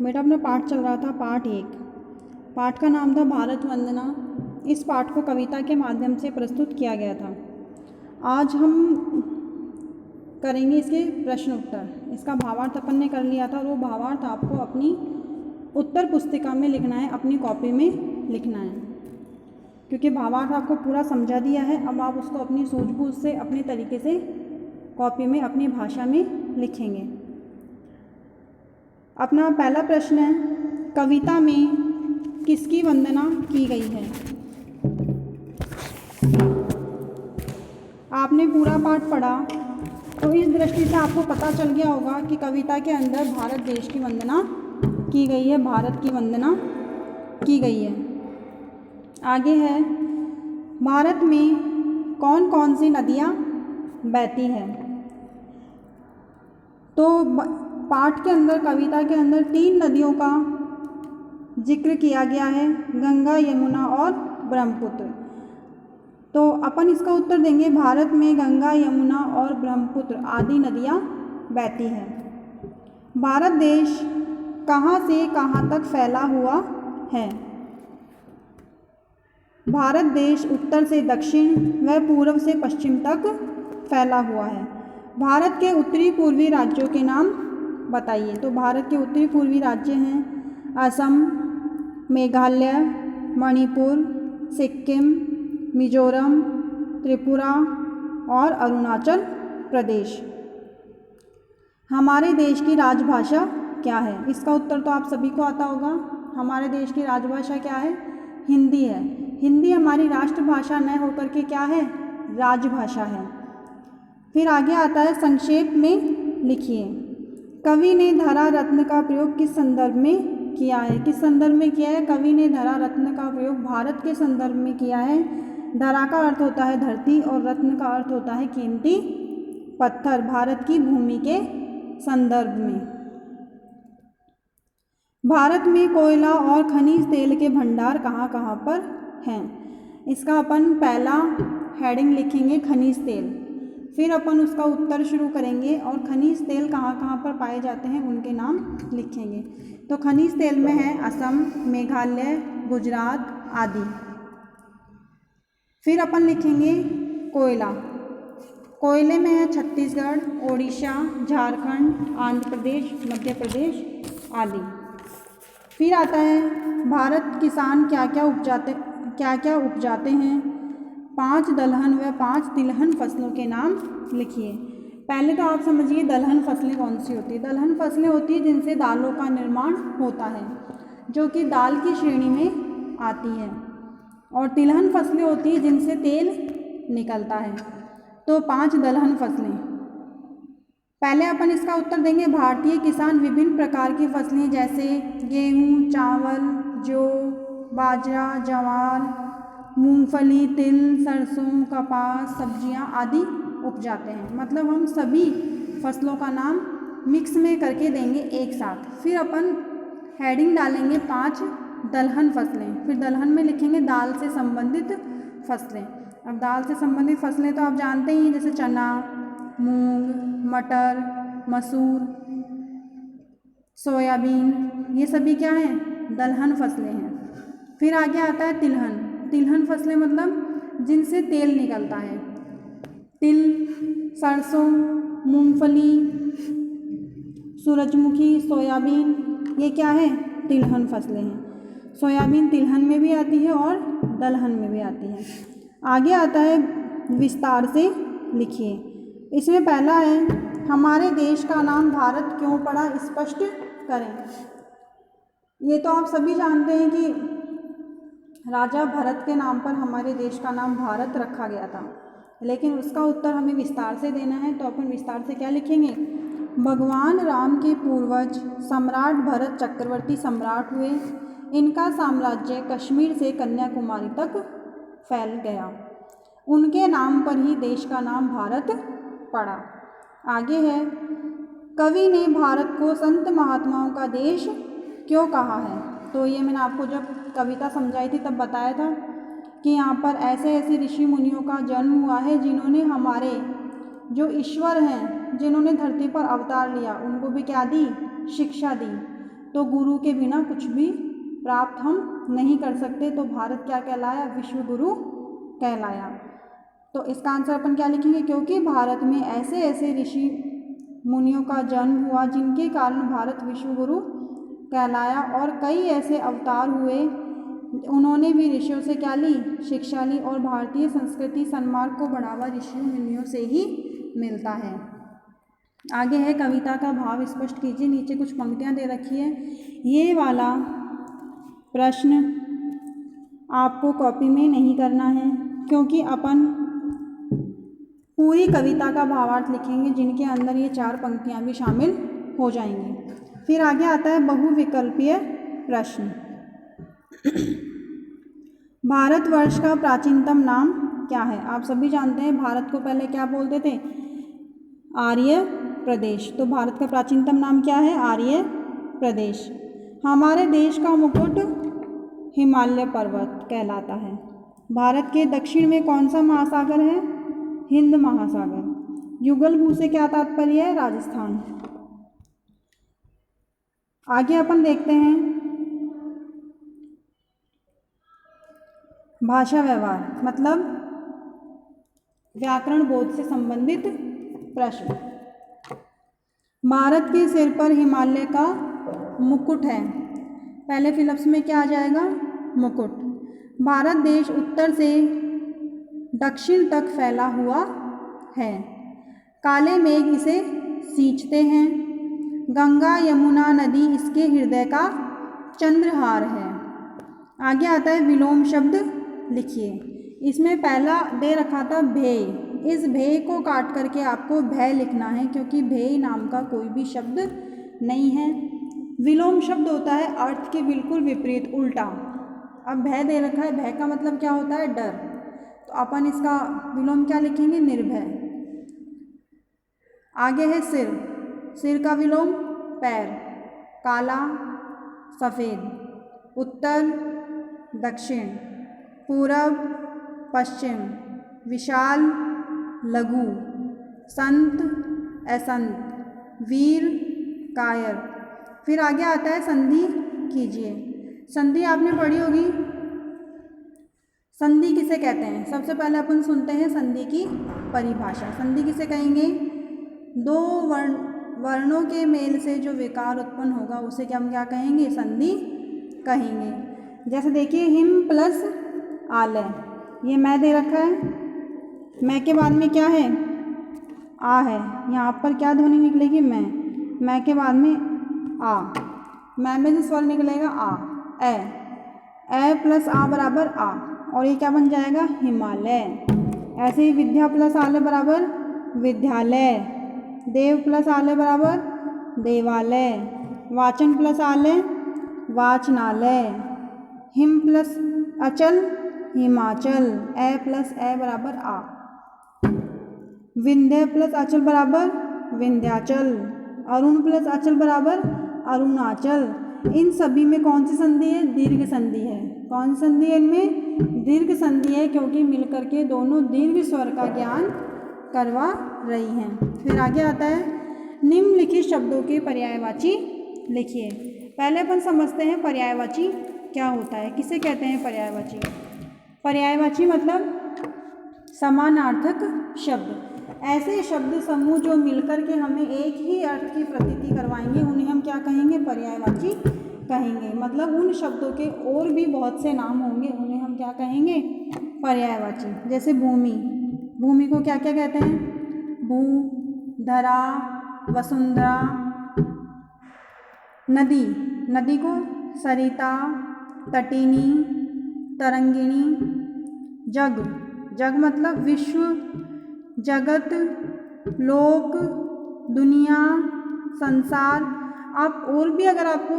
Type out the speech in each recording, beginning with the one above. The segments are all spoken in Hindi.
बेटा अपना पाठ चल रहा था, पाठ 1। पाठ का नाम था भारत वंदना। इस पाठ को कविता के माध्यम से प्रस्तुत किया गया था। आज हम करेंगे इसके प्रश्न उत्तर। इसका भावार्थ अपन ने कर लिया था और वो भावार्थ आपको अपनी उत्तर पुस्तिका में लिखना है, अपनी कॉपी में लिखना है, क्योंकि भावार्थ आपको पूरा समझा दिया है। अब आप उसको अपनी सूझबूझ से अपने तरीके से कॉपी में अपनी भाषा में लिखेंगे। अपना पहला प्रश्न है, कविता में किसकी वंदना की गई है? आपने पूरा पाठ पढ़ा तो इस दृष्टि से आपको पता चल गया होगा कि कविता के अंदर भारत देश की वंदना की गई है, भारत की वंदना की गई है। आगे है, भारत में कौन कौन सी नदियाँ बहती हैं? तो पाठ के अंदर, कविता के अंदर 3 नदियों का जिक्र किया गया है, गंगा, यमुना और ब्रह्मपुत्र। तो अपन इसका उत्तर देंगे, भारत में गंगा, यमुना और ब्रह्मपुत्र आदि नदियाँ बहती हैं। भारत देश कहाँ से कहाँ तक फैला हुआ है? भारत देश उत्तर से दक्षिण व पूर्व से पश्चिम तक फैला हुआ है। भारत के उत्तरी पूर्वी राज्यों के नाम बताइए। तो भारत के उत्तरी पूर्वी राज्य हैं असम, मेघालय, मणिपुर, सिक्किम, मिजोरम, त्रिपुरा और अरुणाचल प्रदेश। हमारे देश की राजभाषा क्या है? इसका उत्तर तो आप सभी को आता होगा। हमारे देश की राजभाषा क्या है? हिंदी है। हिंदी हमारी राष्ट्रभाषा न होकर के क्या है? राजभाषा है। फिर आगे आता है, संक्षेप में लिखिए। कवि ने धरा रत्न का प्रयोग किस संदर्भ में किया है? किस संदर्भ में किया है? कवि ने धरा रत्न का प्रयोग भारत के संदर्भ में किया है। धरा का अर्थ होता है धरती और रत्न का अर्थ होता है कीमती पत्थर, भारत की भूमि के संदर्भ में। भारत में कोयला और खनिज तेल के भंडार कहाँ कहाँ पर हैं? इसका अपन पहला हेडिंग लिखेंगे, खनिज तेल। फिर अपन उसका उत्तर शुरू करेंगे और खनिज तेल कहाँ कहाँ पर पाए जाते हैं उनके नाम लिखेंगे। तो खनिज तेल में है असम, मेघालय, गुजरात आदि। फिर अपन लिखेंगे कोयला। कोयले में है छत्तीसगढ़, ओडिशा, झारखंड, आंध्र प्रदेश, मध्य प्रदेश आदि। फिर आता है, भारत किसान क्या क्या उपजाते हैं? 5 दलहन व 5 तिलहन फसलों के नाम लिखिए। पहले तो आप समझिए दलहन फसलें कौन सी होती है। दलहन फसलें होती है जिनसे दालों का निर्माण होता है, जो कि दाल की श्रेणी में आती है। और तिलहन फसलें होती है जिनसे तेल निकलता है। तो 5 दलहन फसलें। पहले अपन इसका उत्तर देंगे, भारतीय किसान विभिन्न प्रकार की फसलें जैसे गेहूँ, चावल, जौ, बाजरा, ज्वार, मूंगफली, तिल, सरसों, कपास, सब्जियां आदि उपजाते हैं। मतलब हम सभी फसलों का नाम मिक्स में करके देंगे एक साथ। फिर अपन हेडिंग डालेंगे 5 दलहन फसलें। फिर दलहन में लिखेंगे दाल से संबंधित फसलें। अब दाल से संबंधित फसलें तो आप जानते ही हैं, जैसे चना, मूंग, मटर, मसूर, सोयाबीन, ये सभी क्या हैं? दलहन फसलें हैं। फिर आगे आता है तिलहन। तिलहन फसलें मतलब जिनसे तेल निकलता है। तिल, सरसों, मूंगफली, सूरजमुखी, सोयाबीन, ये क्या है? तिलहन फसलें हैं। सोयाबीन तिलहन में भी आती है और दलहन में भी आती है। आगे आता है, विस्तार से लिखिए। इसमें पहला है, हमारे देश का नाम भारत क्यों पड़ा? स्पष्ट करें। ये तो आप सभी जानते हैं कि राजा भरत के नाम पर हमारे देश का नाम भारत रखा गया था, लेकिन उसका उत्तर हमें विस्तार से देना है। तो अपन विस्तार से क्या लिखेंगे? भगवान राम के पूर्वज सम्राट भरत चक्रवर्ती सम्राट हुए। इनका साम्राज्य कश्मीर से कन्याकुमारी तक फैल गया। उनके नाम पर ही देश का नाम भारत पड़ा। आगे है, कवि ने भारत को संत महात्माओं का देश क्यों कहा है? तो ये मैंने आपको जब कविता समझाई थी तब बताया था कि यहाँ पर ऐसे ऐसे ऋषि मुनियों का जन्म हुआ है जिन्होंने हमारे जो ईश्वर हैं, जिन्होंने धरती पर अवतार लिया, उनको भी क्या दी? शिक्षा दी। तो गुरु के बिना कुछ भी प्राप्त हम नहीं कर सकते। तो भारत क्या कहलाया? विश्व गुरु कहलाया। तो इसका आंसर अपन क्या लिखेंगे? क्योंकि भारत में ऐसे ऐसे ऋषि मुनियों का जन्म हुआ जिनके कारण भारत विश्व गुरु कहलाया, और कई ऐसे अवतार हुए, उन्होंने भी ऋषियों से क्या ली? शिक्षा ली। और भारतीय संस्कृति सन्मार्ग को बढ़ावा ऋषियों मुनियों से ही मिलता है। आगे है कविता का भाव स्पष्ट कीजिए। नीचे कुछ पंक्तियाँ दे रखी है। ये वाला प्रश्न आपको कॉपी में नहीं करना है, क्योंकि अपन पूरी कविता का भावार्थ लिखेंगे जिनके अंदर ये 4 पंक्तियाँ भी शामिल हो जाएंगी। फिर आगे आता है बहुविकल्पीय प्रश्न। भारतवर्ष का प्राचीनतम नाम क्या है? आप सभी जानते हैं भारत को पहले क्या बोलते थे? आर्य प्रदेश। तो भारत का प्राचीनतम नाम क्या है? आर्य प्रदेश। हमारे देश का मुकुट हिमालय पर्वत कहलाता है। भारत के दक्षिण में कौन सा महासागर है? हिंद महासागर। युगल भू से क्या तात्पर्य है? राजस्थान। आगे अपन देखते हैं भाषा व्यवहार, मतलब व्याकरण बोध से संबंधित प्रश्न। भारत के सिर पर हिमालय का मुकुट है। पहले फिलप्स में क्या आ जाएगा? मुकुट। भारत देश उत्तर से दक्षिण तक फैला हुआ है। काले मेघ इसे सींचते हैं। गंगा यमुना नदी इसके हृदय का चंद्रहार है। आगे आता है विलोम शब्द लिखिए। इसमें पहला दे रखा था भेय। इस भेय को काट करके आपको भय लिखना है, क्योंकि भेय नाम का कोई भी शब्द नहीं है। विलोम शब्द होता है अर्थ के बिल्कुल विपरीत, उल्टा। अब भय दे रखा है, भय का मतलब क्या होता है? डर। तो अपन इसका विलोम क्या लिखेंगे? निर्भय। आगे है सिर। सिर का विलोम पैर। काला सफ़ेद। उत्तर दक्षिण। पूरब पश्चिम। विशाल लघु। संत असंत। वीर कायर। फिर आगे आता है संधि कीजिए। संधि आपने पढ़ी होगी। संधि किसे कहते हैं? सबसे पहले अपन सुनते हैं संधि की परिभाषा। संधि किसे कहेंगे? दो वर्णों के मेल से जो विकार उत्पन्न होगा उसे क्या हम क्या कहेंगे? संधि कहेंगे। जैसे देखिए हिम प्लस आलय, ये मैं दे रखा है। मैं के बाद में क्या है? आ है। यहाँ पर क्या ध्वनि निकलेगी? मैं के बाद में आ। मैं में से स्वर निकलेगा आ। ए प्लस आ बराबर आ, और ये क्या बन जाएगा? हिमालय। ऐसे ही विद्या प्लस आलय बराबर विद्यालय। देव प्लस आलय बराबर देवालय। वाचन प्लस आलय वाचनालय। हिम प्लस अचल हिमाचल। ए प्लस ए बराबर आ। विंध्य प्लस अचल बराबर विंध्याचल। अरुण प्लस अचल बराबर अरुणाचल। इन सभी में कौन सी संधि है? दीर्घ संधि है। कौन सी संधि है इनमें? दीर्घ संधि है, क्योंकि मिलकर के दोनों दीर्घ स्वर का ज्ञान करवा रही हैं। फिर आगे आता है निम्नलिखित शब्दों के पर्यायवाची लिखिए। पहले अपन समझते हैं पर्यायवाची क्या होता है, किसे कहते हैं पर्यायवाची। पर्यायवाची मतलब समानार्थक शब्द। ऐसे शब्द समूह जो मिलकर के हमें एक ही अर्थ की प्रतीति करवाएंगे उन्हें हम क्या कहेंगे? पर्यायवाची कहेंगे। मतलब उन शब्दों के और भी बहुत से नाम होंगे, उन्हें हम क्या कहेंगे? पर्यायवाची। जैसे भूमि, भूमि को क्या क्या कहते हैं? भू, धरा, वसुंधरा। नदी, नदी को सरिता, तटिनी, तरंगिणी। जग, जग मतलब विश्व, जगत, लोक, दुनिया, संसार। आप और भी अगर आपको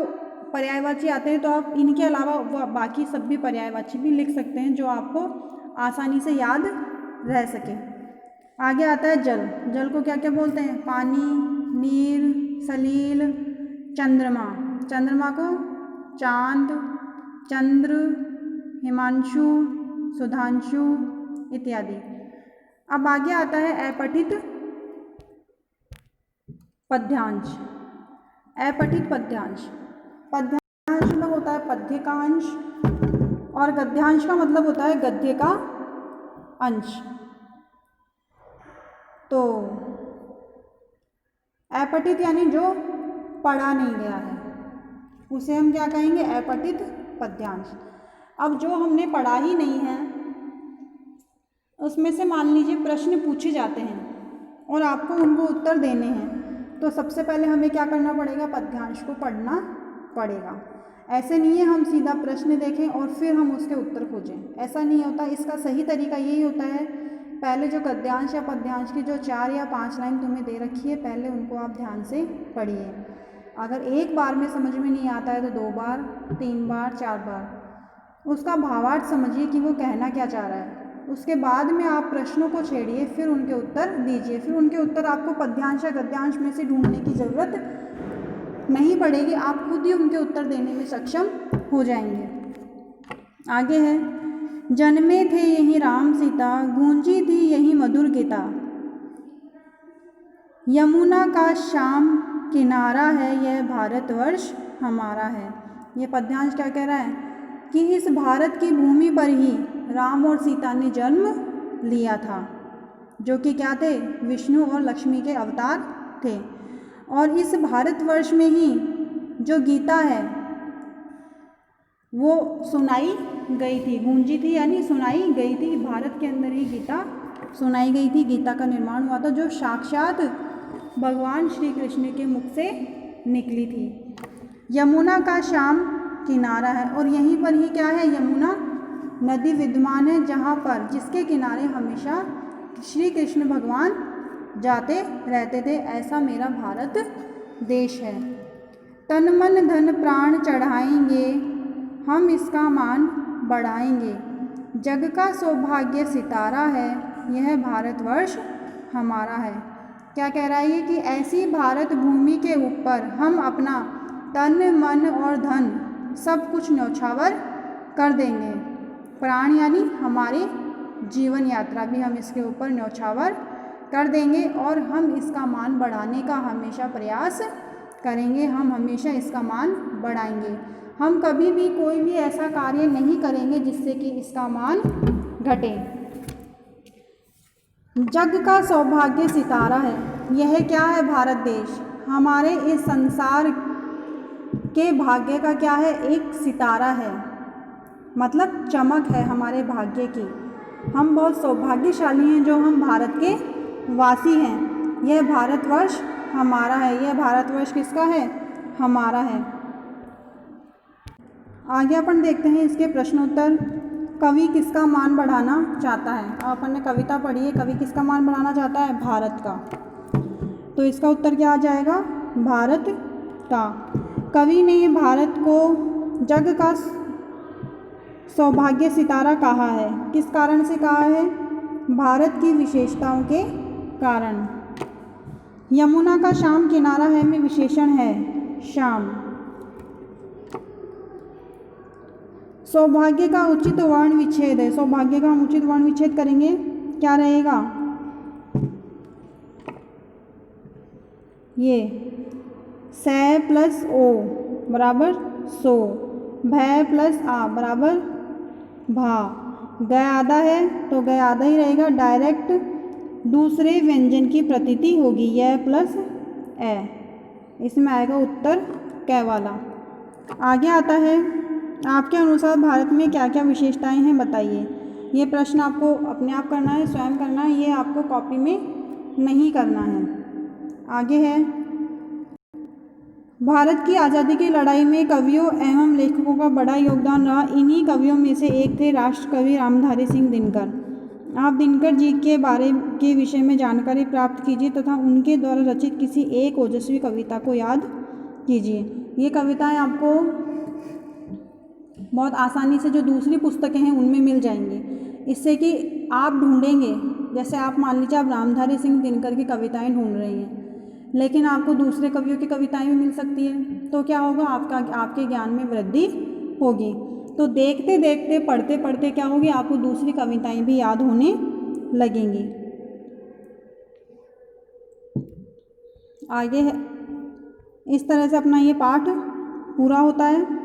पर्यायवाची आते हैं तो आप इनके अलावा बाकी सब भी पर्यायवाची भी लिख सकते हैं जो आपको आसानी से याद रह सके। आगे आता है जल। जल को क्या क्या बोलते हैं? पानी, नीर, सलील, चंद्रमा। चंद्रमा को चांद, चंद्र, हिमांशु, सुधांशु इत्यादि। अब आगे आता है अपठित पद्यांश। अपठित पद्यांश पद्यांश मतलब होता है पद्य का अंश और गद्यांश का मतलब होता है गद्य का अंश। तो अपठित यानी जो पढ़ा नहीं गया है उसे हम क्या कहेंगे, अपठित पद्यांश। अब जो हमने पढ़ा ही नहीं है उसमें से मान लीजिए प्रश्न पूछे जाते हैं और आपको उनको उत्तर देने हैं, तो सबसे पहले हमें क्या करना पड़ेगा, पद्यांश को पढ़ना पड़ेगा। ऐसे नहीं है हम सीधा प्रश्न देखें और फिर हम उसके उत्तर खोजें, ऐसा नहीं होता। इसका सही तरीका यही होता है, पहले जो गद्यांश या पद्यांश की जो 4 या 5 लाइन तुम्हें दे रखी है पहले उनको आप ध्यान से पढ़िए। अगर एक बार में समझ में नहीं आता है तो 2 बार, 3 बार, 4 बार उसका भावार्थ समझिए कि वो कहना क्या चाह रहा है। उसके बाद में आप प्रश्नों को छेड़िए, फिर उनके उत्तर दीजिए। फिर उनके उत्तर आपको पद्यांश या गद्यांश में से ढूंढने की ज़रूरत नहीं पड़ेगी, आप खुद ही उनके उत्तर देने में सक्षम हो जाएंगे। आगे है, जन्मे थे यही राम सीता, गूंजी थी यही मधुर गीता, यमुना का श्याम किनारा है, यह भारतवर्ष हमारा है। ये पद्यांश क्या कह रहा है कि इस भारत की भूमि पर ही राम और सीता ने जन्म लिया था, जो कि क्या थे, विष्णु और लक्ष्मी के अवतार थे। और इस भारतवर्ष में ही जो गीता है वो सुनाई गई थी, गूंजी थी यानी सुनाई गई थी, भारत के अंदर ही गीता सुनाई गई थी। गीता का निर्माण हुआ था जो साक्षात भगवान श्री कृष्ण के मुख से निकली थी। यमुना का श्याम किनारा है, और यहीं पर ही क्या है, यमुना नदी विद्यमान है, जहाँ पर जिसके किनारे हमेशा श्री कृष्ण भगवान जाते रहते थे। ऐसा मेरा भारत देश है। तन मन धन प्राण चढ़ाएंगे, हम इसका मान बढ़ाएंगे, जग का सौभाग्य सितारा है, यह भारतवर्ष हमारा है। क्या कह रहा है ये कि ऐसी भारत भूमि के ऊपर हम अपना तन मन और धन सब कुछ न्यौछावर कर देंगे। प्राण यानी हमारी जीवन यात्रा भी हम इसके ऊपर न्यौछावर कर देंगे और हम इसका मान बढ़ाने का हमेशा प्रयास करेंगे। हम हमेशा इसका मान बढ़ाएंगे। हम कभी भी कोई भी ऐसा कार्य नहीं करेंगे जिससे कि इसका मान घटे। जग का सौभाग्य सितारा है, यह क्या है, भारत देश हमारे इस संसार के भाग्य का क्या है, एक सितारा है, मतलब चमक है हमारे भाग्य की। हम बहुत सौभाग्यशाली हैं जो हम भारत के वासी हैं। यह भारतवर्ष हमारा है। यह भारतवर्ष किसका है, हमारा है। आगे अपन देखते हैं इसके प्रश्नोत्तर। कवि किसका मान बढ़ाना चाहता है। अपन ने कविता पढ़ी है, कवि किसका मान बढ़ाना चाहता है, भारत का। तो इसका उत्तर क्या आ जाएगा, भारत का। कवि ने भारत को जग का सौभाग्य सितारा कहा है। किस कारण से कहा है, भारत की विशेषताओं के कारण। यमुना का श्याम किनारा है में विशेषण है श्याम। सौभाग्य का उचित वर्ण विच्छेद है, सौभाग्य का हम उचित वर्ण विच्छेद करेंगे, क्या रहेगा, ये सै प्लस ओ बराबर सो, भय प्लस आ बराबर भा। गय आधा है तो गय आधा ही रहेगा, डायरेक्ट दूसरे व्यंजन की प्रतीति होगी, यह प्लस ए। इसमें आएगा उत्तर कै वाला। आगे आता है, आपके अनुसार भारत में क्या क्या विशेषताएं हैं बताइए। ये प्रश्न आपको अपने आप करना है, स्वयं करना है, ये आपको कॉपी में नहीं करना है। आगे है, भारत की आज़ादी की लड़ाई में कवियों एवं लेखकों का बड़ा योगदान रहा। इन्हीं कवियों में से एक थे राष्ट्रकवि रामधारी सिंह दिनकर। आप दिनकर जी के बारे के विषय में जानकारी प्राप्त कीजिए तथा उनके द्वारा रचित किसी एक ओजस्वी कविता को याद कीजिए। ये कविताएं आपको बहुत आसानी से जो दूसरी पुस्तकें हैं उनमें मिल जाएंगी, इससे कि आप ढूंढेंगे। जैसे आप मान लीजिए आप रामधारी सिंह दिनकर की कविताएं ढूंढ रही हैं, लेकिन आपको दूसरे कवियों की कविताएं भी मिल सकती हैं, तो क्या होगा, आपके ज्ञान में वृद्धि होगी। तो देखते देखते पढ़ते पढ़ते क्या होगी, आपको दूसरी कविताएं भी याद होने लगेंगी। आगे है, इस तरह से अपना ये पाठ पूरा होता है।